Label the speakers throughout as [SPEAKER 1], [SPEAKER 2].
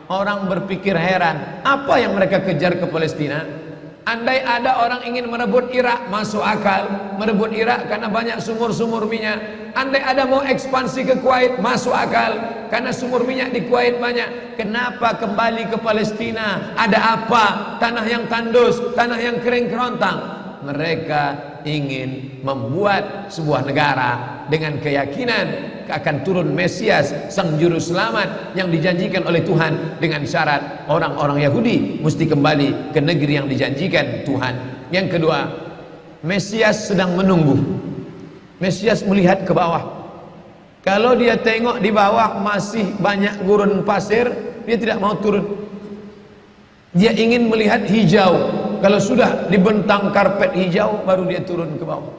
[SPEAKER 1] Orang berpikir heran, apa yang mereka kejar ke Palestina? Andai ada orang ingin merebut Irak, masuk akal. Merebut Irak karena banyak sumur-sumur minyak. Andai ada mau ekspansi ke Kuwait, masuk akal, karena sumur minyak di Kuwait banyak. Kenapa kembali ke Palestina? Ada apa? Tanah yang tandus, tanah yang kering kerontang. Mereka ingin membuat sebuah negara dengan keyakinan akan turun Mesias, sang juru selamat yang dijanjikan oleh Tuhan, dengan syarat orang-orang Yahudi mesti kembali ke negeri yang dijanjikan Tuhan. Yang kedua, Mesias sedang menunggu. Mesias melihat ke bawah. Kalau dia tengok di bawah masih banyak gurun pasir, dia tidak mau turun. Dia ingin melihat hijau. Kalau sudah dibentang karpet hijau, baru dia turun ke bawah.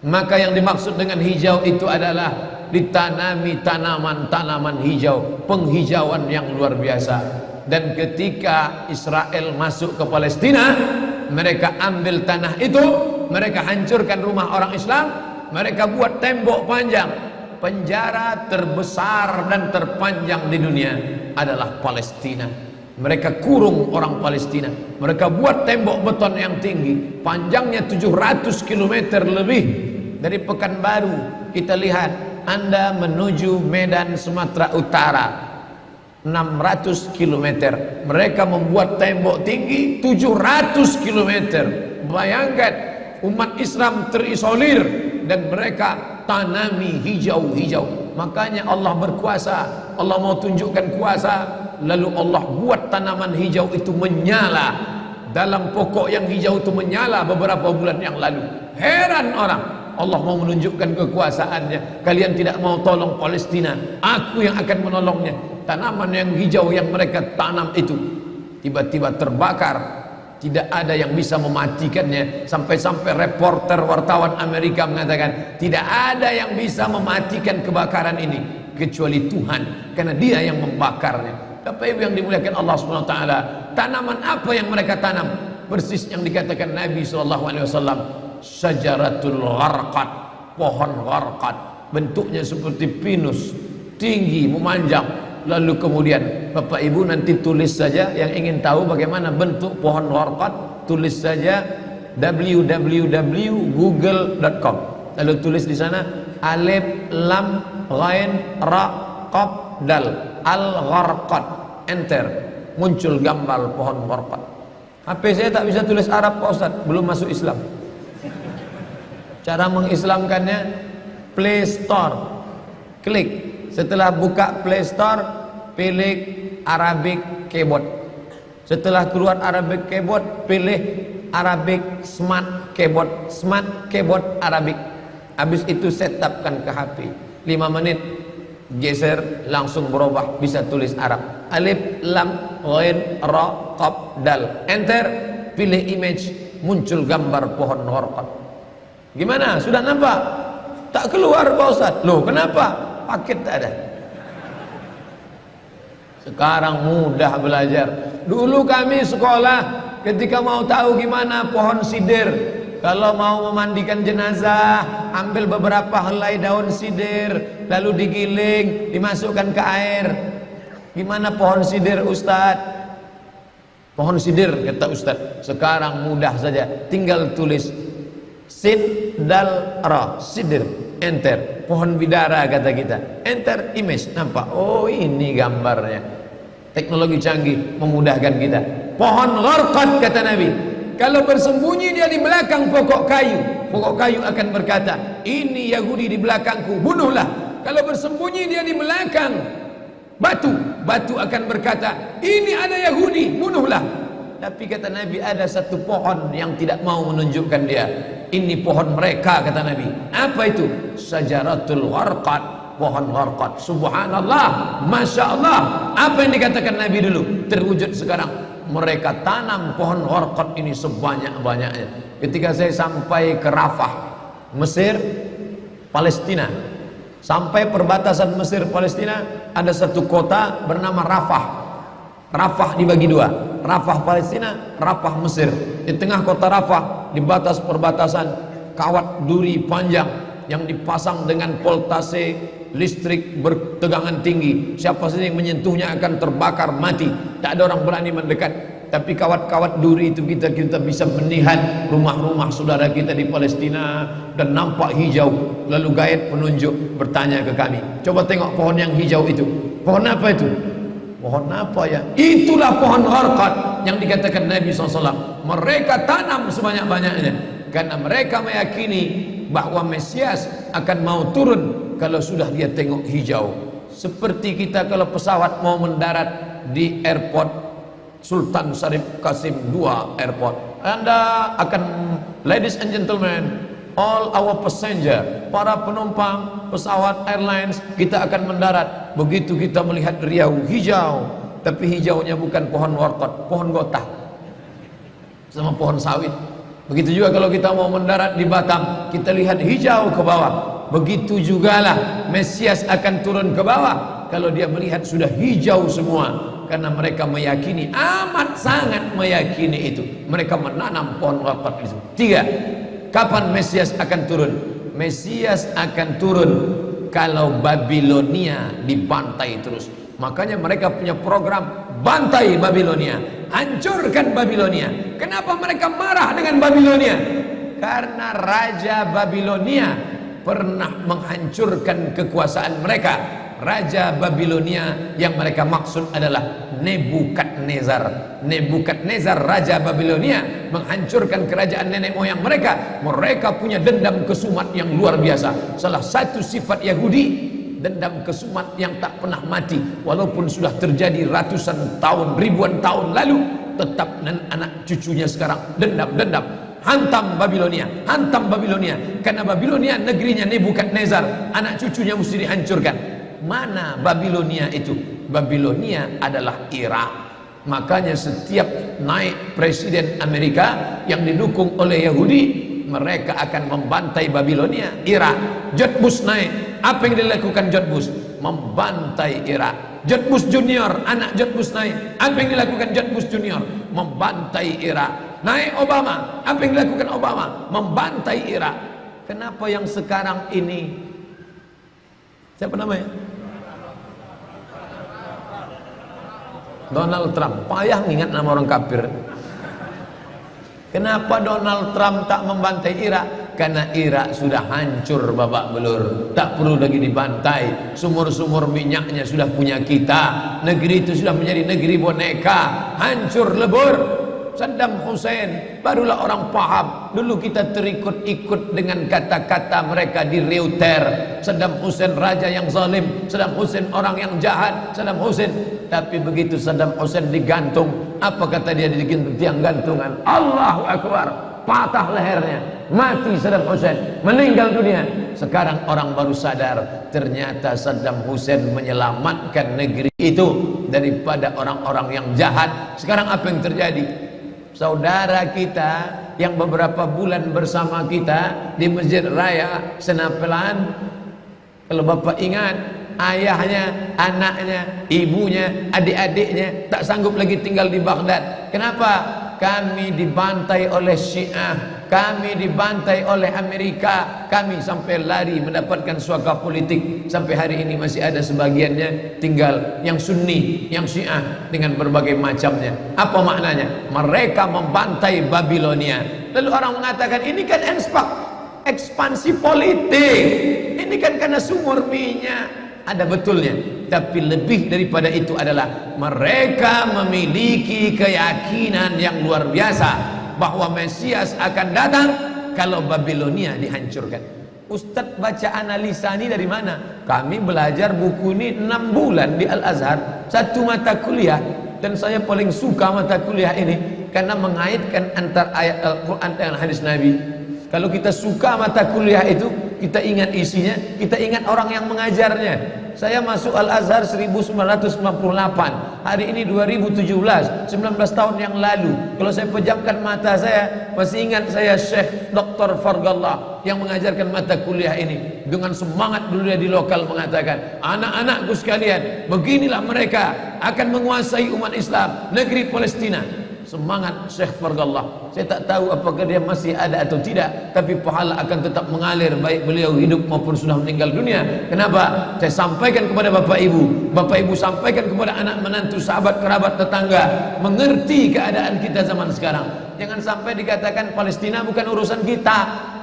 [SPEAKER 1] Maka yang dimaksud dengan hijau itu adalah ditanami tanaman-tanaman hijau, penghijauan yang luar biasa. Dan ketika Israel masuk ke Palestina, mereka ambil tanah itu, mereka hancurkan rumah orang Islam, mereka buat tembok panjang. Penjara terbesar dan terpanjang di dunia adalah Palestina. Mereka kurung orang Palestina. Mereka buat tembok beton yang tinggi, panjangnya 700 km lebih. Dari Pekanbaru kita lihat, Anda menuju Medan Sumatera Utara 600 km. Mereka membuat tembok tinggi 700 km. Bayangkan, umat Islam terisolir dan mereka tanami hijau-hijau. Makanya Allah berkuasa. Allah mau tunjukkan kuasa, lalu Allah buat tanaman hijau itu menyala. Dalam pokok yang hijau itu menyala beberapa bulan yang lalu. Heran orang, Allah mau menunjukkan kekuasaannya. Kalian tidak mau tolong Palestina, aku yang akan menolongnya. Tanaman yang hijau yang mereka tanam itu tiba-tiba terbakar. Tidak ada yang bisa mematikannya. Sampai-sampai reporter wartawan Amerika mengatakan, tidak ada yang bisa mematikan kebakaran ini kecuali Tuhan, karena Dia yang membakarnya. Bapak Ibu yang dimuliakan Allah SWT, tanaman apa yang mereka tanam? Persis yang dikatakan Nabi SAW, syajaratul gharqad, pohon gharqad, bentuknya seperti pinus, tinggi, memanjang. Lalu kemudian Bapak Ibu nanti tulis saja, yang ingin tahu bagaimana bentuk pohon gharqad, tulis saja www.google.com. lalu tulis di sana alif lam ghain ra qaf dal al gharqad, enter, muncul gambar pohon gharqad. HP saya tak bisa tulis Arab Pak Ustaz, belum masuk Islam. Cara mengislamkannya, Play Store, klik. Setelah buka Play Store, pilih Arabic Keyboard. Setelah keluar Arabic Keyboard, pilih Arabic Smart Keyboard. Smart Keyboard Arabic. Habis itu setupkan ke HP. 5 menit, geser, langsung berubah, bisa tulis Arab. Alif lam ghain ra qaf dal, enter, pilih image, muncul gambar pohon gharqad. Gimana? Sudah nampak? Tak keluar Pak Ustaz. Loh, kenapa? Paket tak ada. Sekarang mudah belajar. Dulu kami sekolah, ketika mau tahu gimana pohon sidir, kalau mau memandikan jenazah, ambil beberapa helai daun sidir, lalu digiling, dimasukkan ke air. Gimana pohon sidir Ustaz? Pohon sidir, kata Ustaz. Sekarang mudah saja, tinggal tulis sin dal ra, sidir, enter. Pohon bidara kata kita, enter image, nampak, oh ini gambarnya. Teknologi canggih memudahkan kita. Pohon gharqad kata Nabi, kalau bersembunyi dia di belakang pokok kayu, pokok kayu akan berkata, ini Yahudi di belakangku, bunuhlah. Kalau bersembunyi dia di belakang batu, batu akan berkata, ini ada Yahudi, bunuhlah. Tapi kata Nabi, ada satu pohon yang tidak mau menunjukkan dia. Ini pohon mereka, kata Nabi. Apa itu? Syajaratul gharqad, pohon gharqad. Subhanallah, Masya Allah. Apa yang dikatakan Nabi dulu terwujud sekarang. Mereka tanam pohon gharqad ini sebanyak-banyaknya. Ketika saya sampai ke Rafah, Mesir, Palestina, sampai perbatasan Mesir Palestina, ada satu kota bernama Rafah. Rafah dibagi dua, Rafah Palestina, Rafah Mesir. Di tengah kota Rafah, di batas perbatasan, kawat duri panjang, yang dipasang dengan voltase listrik bertegangan tinggi. Siapa saja yang menyentuhnya akan terbakar mati. Tak ada orang berani mendekat. Tapi kawat-kawat duri itu kita bisa melihat rumah-rumah saudara kita di Palestina dan nampak hijau. Lalu gaib penunjuk bertanya ke kami, coba tengok pohon yang hijau itu. Pohon apa itu? Pohon apa ya? Itulah pohon gharqad yang dikatakan Nabi SAW. Mereka tanam sebanyak-banyaknya karena mereka meyakini bahwa Mesias akan mau turun kalau sudah dia tengok hijau. Seperti kita kalau pesawat mau mendarat di airport Sultan Syarif Qasim II Airport, Anda akan, ladies and gentlemen, all our passenger, para penumpang pesawat airlines, kita akan mendarat. Begitu kita melihat Riau hijau, tapi hijaunya bukan pohon wortel, pohon gotah sama pohon sawit. Begitu juga kalau kita mau mendarat di Batam, kita lihat hijau ke bawah. Begitu jugalah Mesias akan turun ke bawah kalau dia melihat sudah hijau semua. Karena mereka meyakini, amat sangat meyakini itu. Mereka menanam pohon wortel itu. 3. Kapan Mesias akan turun? Mesias akan turun kalau Babilonia dibantai terus. Makanya mereka punya program bantai Babilonia, hancurkan Babilonia. Kenapa mereka marah dengan Babilonia? Karena Raja Babilonia pernah menghancurkan kekuasaan mereka. Raja Babilonia yang mereka maksud adalah Nebukadnezar. Nebukadnezar Raja Babilonia menghancurkan kerajaan nenek moyang mereka. Mereka punya dendam kesumat yang luar biasa. Salah satu sifat Yahudi, dendam kesumat yang tak pernah mati. Walaupun sudah terjadi ratusan tahun, ribuan tahun lalu, tetap anak cucunya sekarang dendam. Hantam Babilonia, hantam Babilonia. Karena Babilonia negerinya Nebukadnezar, anak cucunya mesti dihancurkan. Mana Babilonia itu? Babilonia adalah Irak. Makanya setiap naik presiden Amerika yang didukung oleh Yahudi, mereka akan membantai Babilonia, Irak. George Bush naik, apa yang dilakukan George Bush? Membantai Irak. George Bush Junior, anak George Bush naik, apa yang dilakukan George Bush Junior? Membantai Irak. Naik Obama, apa yang dilakukan Obama? Membantai Irak. Kenapa yang sekarang ini, siapa namanya? Donald Trump. Payah ingat nama orang kafir. Kenapa Donald Trump tak membantai Irak? Karena Irak sudah hancur babak belur, tak perlu lagi dibantai. Sumur-sumur minyaknya sudah punya kita. Negeri itu sudah menjadi negeri boneka, hancur lebur. Saddam Hussein barulah orang paham. Dulu kita terikut-ikut dengan kata-kata mereka di Reuter. Saddam Hussein raja yang zalim, Saddam Hussein orang yang jahat, Saddam Hussein. Tapi begitu Saddam Hussein digantung, apa kata dia di tiang gantungan? Allahu Akbar, patah lehernya, mati Saddam Hussein, meninggal dunia. Sekarang orang baru sadar, ternyata Saddam Hussein menyelamatkan negeri itu daripada orang-orang yang jahat. Sekarang apa yang terjadi? Saudara kita yang beberapa bulan bersama kita di Masjid Raya Senapelan, kalau Bapak ingat, ayahnya, anaknya, ibunya, adik-adiknya tak sanggup lagi tinggal di Baghdad. Kenapa? Kami dibantai oleh Syiah, kami dibantai oleh Amerika, kami sampai lari mendapatkan suaka politik. Sampai hari ini masih ada sebagiannya tinggal yang Sunni, yang Syiah dengan berbagai macamnya. Apa maknanya? Mereka membantai Babilonia. Lalu orang mengatakan ini kan ekspansi politik, ini kan karena sumur minyak. Ada betulnya, tapi lebih daripada itu adalah mereka memiliki keyakinan yang luar biasa bahwa Mesias akan datang kalau Babilonia dihancurkan. Ustadz baca analisa ini dari mana? Kami belajar buku ini 6 bulan di Al-Azhar, satu mata kuliah, dan saya paling suka mata kuliah ini karena mengaitkan antara ayat Al-Quran dengan hadis Nabi. Kalau kita suka mata kuliah itu, kita ingat isinya, kita ingat orang yang mengajarnya. Saya masuk Al-Azhar 1998, hari ini 2017, 19 tahun yang lalu. Kalau saya pejamkan mata saya, masih ingat saya Syekh Dr. Fargallah yang mengajarkan mata kuliah ini. Dengan semangat dulu dia di lokal mengatakan, anak-anakku sekalian, beginilah mereka akan menguasai umat Islam, negeri Palestina. semangat Syekh Fargallah. Saya tak tahu apakah dia masih ada atau tidak, tapi pahala akan tetap mengalir baik beliau hidup maupun sudah meninggal dunia. Kenapa? Saya sampaikan kepada Bapak Ibu sampaikan kepada anak menantu, sahabat, kerabat, tetangga, mengerti keadaan kita zaman sekarang. Jangan sampai dikatakan Palestina bukan urusan kita.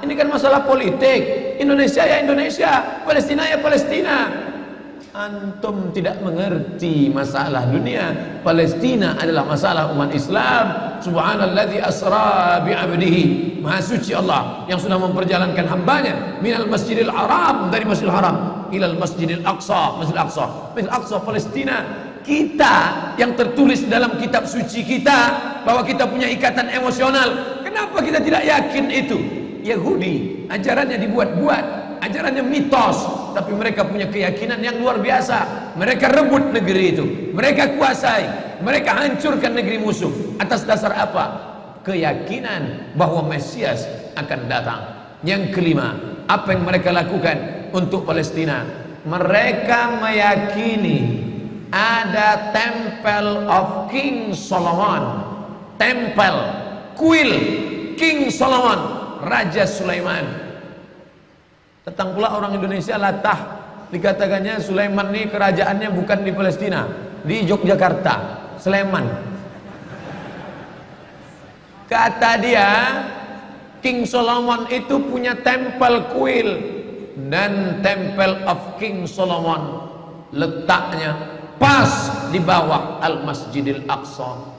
[SPEAKER 1] Ini kan masalah politik. Indonesia ya Indonesia, Palestina ya Palestina. Antum tidak mengerti masalah dunia. Palestina adalah masalah umat Islam. Subhanalladzi asra bi'abdihi, maha suci Allah yang sudah memperjalankan hambanya minal masjidil haram, dari masjidil haram ilal masjidil aqsa, masjidil aqsa, masjidil aqsa Palestina. Kita yang tertulis dalam kitab suci kita bahwa kita punya ikatan emosional, kenapa kita tidak yakin itu? Yahudi ajarannya dibuat-buat, ajarannya mitos, tapi mereka punya keyakinan yang luar biasa. Mereka rebut negeri itu, mereka kuasai, mereka hancurkan negeri musuh. Atas dasar apa? Keyakinan bahwa Mesias akan datang. Yang kelima, apa yang mereka lakukan untuk Palestina? Mereka meyakini ada Temple of King Solomon, tempel kuil King Solomon, Raja Sulaiman. Datang pula orang Indonesia latah, dikatakannya Sulaiman ini kerajaannya bukan di Palestina, di Yogyakarta, Sleman. Kata dia, King Solomon itu punya tempel kuil, dan Temple of King Solomon letaknya pas di bawah Al-Masjidil Aqsa.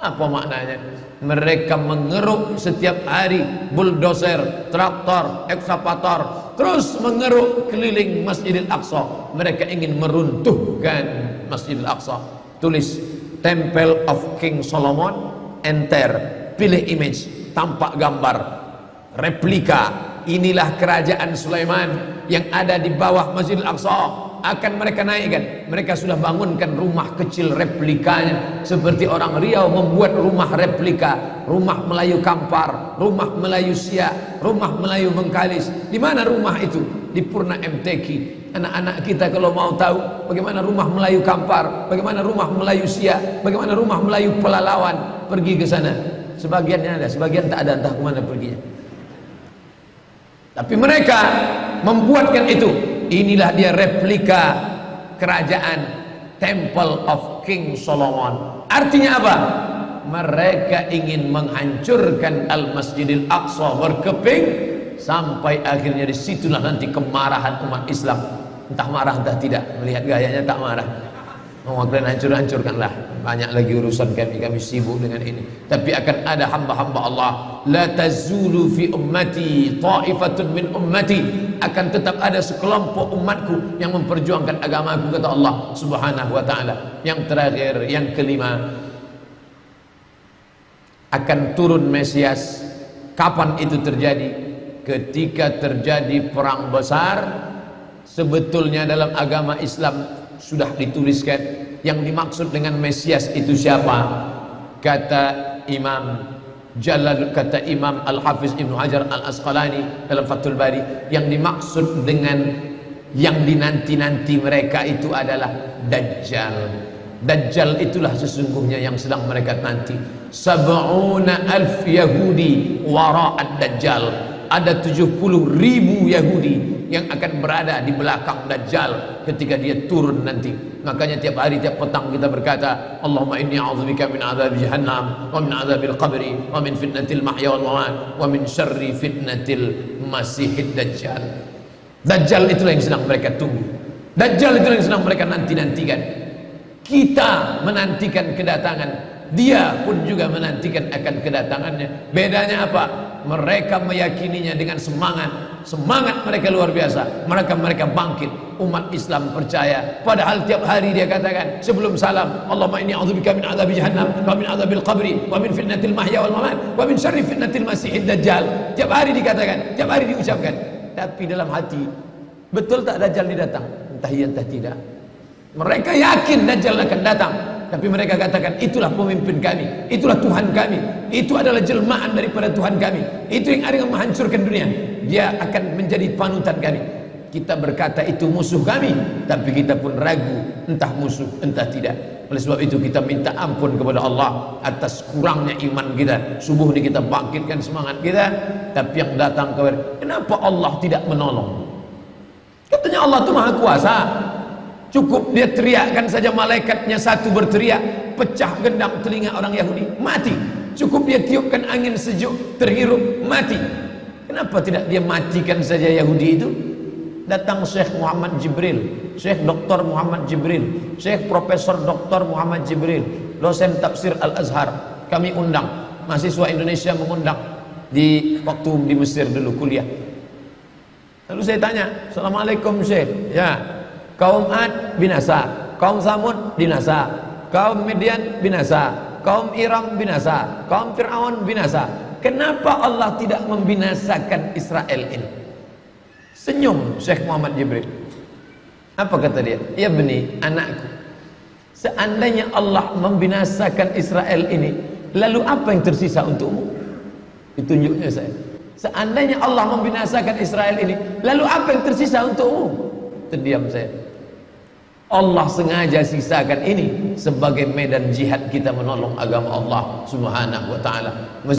[SPEAKER 1] Apa maknanya? Mereka mengeruk setiap hari bulldozer, traktor, ekskavator, terus mengeruk keliling Masjidil Aqsa. Mereka ingin meruntuhkan Masjidil Aqsa. Tulis Temple of King Solomon, enter, pilih image, tampak gambar replika. Inilah kerajaan Sulaiman yang ada di bawah Masjidil Aqsa. Akan mereka naikkan. Mereka sudah bangunkan rumah kecil replikanya, seperti orang Riau membuat rumah replika, rumah Melayu Kampar, rumah Melayu Siak, rumah Melayu Bengkalis. Di mana rumah itu? Di Purna MTQ. Anak-anak kita kalau mau tahu bagaimana rumah Melayu Kampar, bagaimana rumah Melayu Siak, bagaimana rumah Melayu Pelalawan, pergi ke sana. Sebagiannya ada, sebagian tak ada, entah kemana perginya. Tapi mereka membuatkan itu. Inilah dia replika kerajaan Temple of King Solomon. Artinya apa? Mereka ingin menghancurkan Al-Masjidil Aqsa berkeping, sampai akhirnya disitulah nanti kemarahan umat Islam. Entah marah entah tidak, melihat gayanya tak marah. Mau kalian hancur-hancurkanlah. Banyak lagi urusan kami sibuk dengan ini. Tapi akan ada hamba-hamba Allah. La tazulu fi ummati ta'ifatun min ummati. Akan tetap ada sekelompok umatku yang memperjuangkan agamaku, kata Allah Subhanahu wa ta'ala. Yang terakhir, yang kelima, akan turun Mesias. Kapan itu terjadi? Ketika terjadi perang besar. Sebetulnya dalam agama Islam sudah dituliskan yang dimaksud dengan Mesias itu siapa. Kata Imam Al-Hafiz Ibnu Hajar Al-Asqalani dalam Fathul Bari, yang dimaksud dengan yang dinanti-nanti mereka itu adalah Dajjal. Dajjal itulah sesungguhnya yang sedang mereka nanti. 70,000 Yahudi wara'ad Dajjal. Ada 70.000 Yahudi yang akan berada di belakang Dajjal ketika dia turun nanti. Makanya tiap hari, tiap petang kita berkata, Allahumma inni a'udzubika min adzabi jahannam wa min adzabil qabri wa min fitnatil mahya wal mamat wa min syarri fitnatil masihid Dajjal. Dajjal itulah yang sedang mereka tunggu. Dajjal itulah yang sedang mereka nanti-nantikan. Kita menantikan kedatangan, dia pun juga menantikan akan kedatangannya. Bedanya apa? Mereka meyakininya dengan semangat mereka luar biasa. Mereka bangkit. Umat Islam percaya. Padahal tiap hari dia katakan sebelum salam, Allahumma inni a'udzubika min adzabi jahannam wa min adzabil qabri wa min fitnatil mahya wal mamat wa min syarri fitnatil masihid Dajjal. Tiap hari dikatakan, tiap hari diucapkan. Tapi dalam hati, betul tak Dajjal ini datang? Entah iya entah tidak. Mereka yakin Dajjal akan datang, tapi mereka katakan itulah pemimpin kami, itulah Tuhan kami, itu adalah jelmaan daripada Tuhan kami, itu yang akan menghancurkan dunia, dia akan menjadi panutan kami. Kita berkata itu musuh kami, tapi kita pun ragu, entah musuh entah tidak. Oleh sebab itu kita minta ampun kepada Allah atas kurangnya iman kita. Subuh ini kita bangkitkan semangat kita, tapi yang datang kepada, kenapa Allah tidak menolong? Katanya Allah itu maha kuasa. Cukup dia teriakkan saja, malaikatnya satu berteriak, pecah gendang telinga orang Yahudi, mati. Cukup dia tiupkan angin sejuk, terhirup, mati. Kenapa tidak dia matikan saja Yahudi itu? Datang Syekh Muhammad Jibril, Syekh Dr. Muhammad Jibril, Syekh Profesor Dr. Muhammad Jibril, dosen tafsir Al-Azhar. Kami undang, mahasiswa Indonesia mengundang di waktu di Mesir dulu kuliah. Lalu saya tanya, Assalamualaikum Syekh. Ya, kaum Ad binasa, kaum Samud binasa, kaum Midian binasa, kaum Iram binasa, kaum Fir'aun binasa. Kenapa Allah tidak membinasakan Israel ini? Senyum Syekh Muhammad Jibril. Apa kata dia? Ya beni, anakku, seandainya Allah membinasakan Israel ini, lalu apa yang tersisa untukmu? Ditunjuknya saya. Seandainya Allah membinasakan Israel ini, lalu apa yang tersisa untukmu? Terdiam saya. Allah sengaja sisakan ini sebagai medan jihad kita menolong agama Allah Subhanahu wa ta'ala.